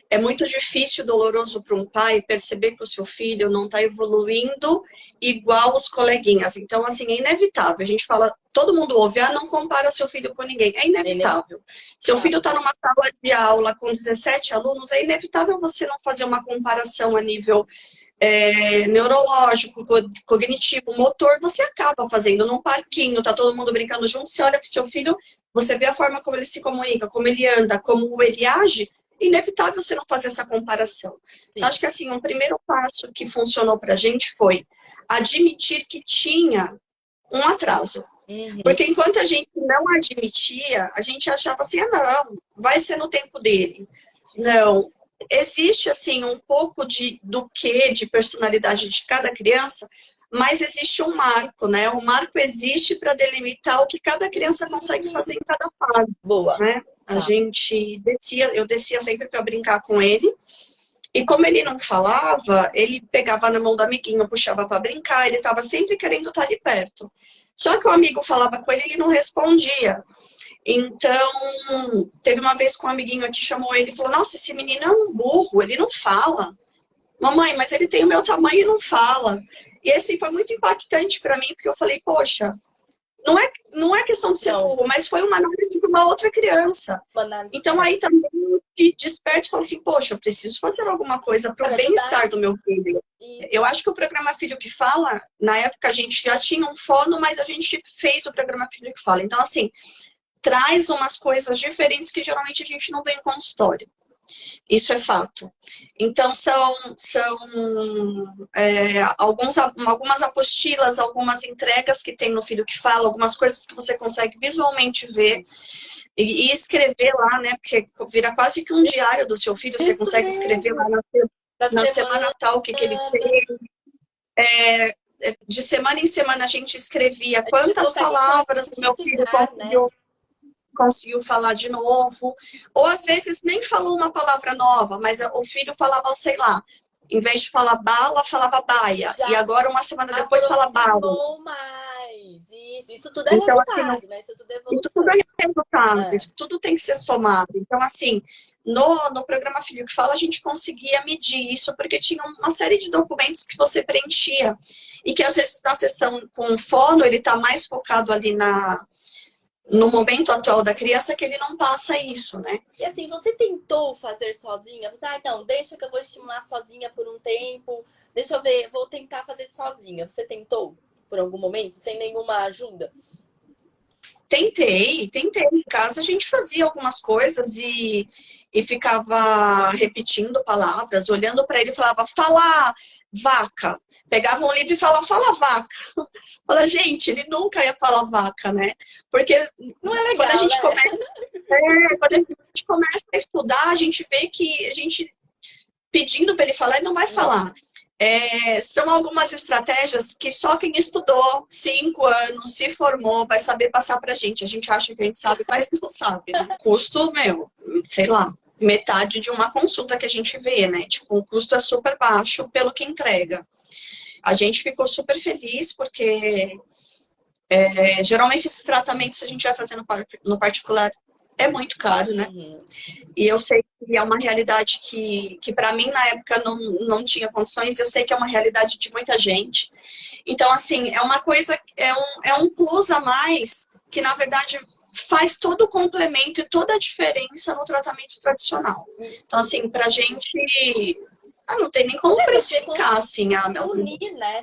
é muito difícil, doloroso para um pai perceber que o seu filho não está evoluindo igual os coleguinhas. Então, assim, é inevitável. A gente fala, todo mundo ouve, ah, não compara seu filho com ninguém. É inevitável. Seu filho está numa sala de aula com 17 alunos, é inevitável você não fazer uma comparação a nível neurológico, cognitivo, motor, você acaba fazendo num parquinho, tá todo mundo brincando junto, você olha para o seu filho, você vê a forma como ele se comunica, como ele anda, como ele age, é inevitável você não fazer essa comparação. Então, acho que assim, um primeiro passo que funcionou pra gente foi admitir que tinha um atraso. Porque enquanto a gente não admitia, a gente achava assim, ah, não, vai ser no tempo dele. Não, existe assim um pouco do quê, de personalidade de cada criança, mas existe um marco, né? O marco existe para delimitar o que cada criança consegue fazer em cada fase. Boa. Né? A gente descia, eu descia sempre para brincar com ele. E como ele não falava, ele pegava na mão do amiguinho, puxava para brincar, ele estava sempre querendo estar ali perto. Só que o amigo falava com ele, ele não respondia. Então, teve uma vez que um amiguinho aqui chamou ele e falou, nossa, esse menino é um burro, ele não fala. Mamãe, mas ele tem o meu tamanho e não fala. E assim, foi muito impactante para mim, porque eu falei, poxa, não é questão de ser burro, mas foi uma análise de uma outra criança. Então aí também te desperta e fala assim, poxa, eu preciso fazer alguma coisa para o bem-estar do meu filho. Eu acho que o programa Filho que Fala, na época a gente já tinha um fono, mas a gente fez o programa Filho que Fala. Então assim, traz umas coisas diferentes que geralmente a gente não vê em consultório. Isso é fato. Então, são algumas apostilas, algumas entregas que tem no Filho que Fala, algumas coisas que você consegue visualmente ver e escrever lá, né? Porque vira quase que um diário do seu filho, você consegue escrever lá na semana tal o que ele fez. De semana em semana a gente escrevia quantas palavras o meu filho conseguiu falar de novo, ou às vezes nem falou uma palavra nova, mas o filho falava, sei lá, em vez de falar bala, falava baia, e agora uma semana depois fala bala. Mais. Isso tudo é então, resultado, assim, né? Isso tudo é evolução. Isso tudo é resultado, isso tudo tem que ser somado. Então, assim, no programa Filho que Fala, a gente conseguia medir isso, porque tinha uma série de documentos que você preenchia, e que às vezes na sessão com o fono, ele está mais focado ali no momento atual da criança, que ele não passa isso, né? E assim, você tentou fazer sozinha? Você, não, deixa que eu vou estimular sozinha por um tempo, deixa eu ver, vou tentar fazer sozinha. Você tentou por algum momento, sem nenhuma ajuda? Tentei. Em casa a gente fazia algumas coisas e ficava repetindo palavras, olhando para ele e falava, fala vaca. Pegava um livro e falava, fala vaca. Fala, gente, ele nunca ia falar vaca, né? Porque não é legal, quando a gente né? Quando a gente começa a estudar, a gente vê que a gente pedindo para ele falar, ele não vai falar. São algumas estratégias que só quem estudou 5 anos, se formou, vai saber passar pra gente. A gente acha que a gente sabe, mas não sabe. Custo, sei lá, metade de uma consulta que a gente vê, né? Tipo, o custo é super baixo pelo que entrega. A gente ficou super feliz porque geralmente esses tratamentos a gente vai fazer no particular é muito caro, né? E eu sei que é uma realidade que para mim, na época, não tinha condições. Eu sei que é uma realidade de muita gente. Então, assim, é uma coisa, é um plus a mais que, na verdade, faz todo o complemento e toda a diferença no tratamento tradicional. Então, assim, pra gente, não tem nem como precificar, assim. Unir, né?